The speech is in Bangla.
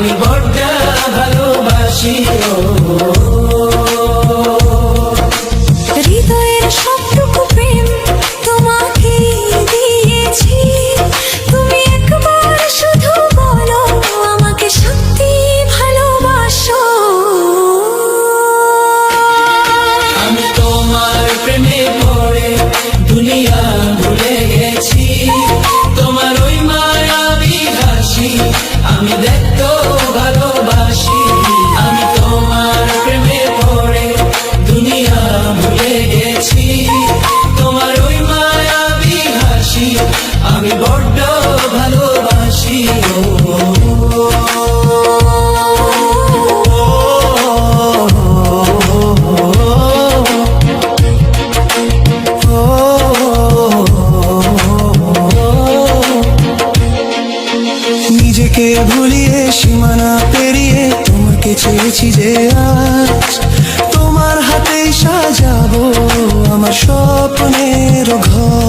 আমি বড্ড ভালোবাসি। হৃদয়ের সবটুকু প্রেম তোমাকে দিয়েছি, তুমি একবার শুধু বলো আমাকে সত্যি ভালোবাসো। আমি তোমার প্রেমে পড়ে দুনিয়া ভুলে গেছি, তোমার ওই মায়াবী হাসি আমি দেখতেও ভালোবাসি। আমি তোমার প্রেমে পড়ে দুনিয়া ভুলে গেছি, তোমার ওই মায়াবী হাসি আমি বড্ড ভালোবাসি। নিজেকে ভুলিয়ে সীমানা পেরিয়ে তোমাকে চেয়েছি যে আজ তোমার হাতেই সাজাবো আমার স্বপ্নের ঘর।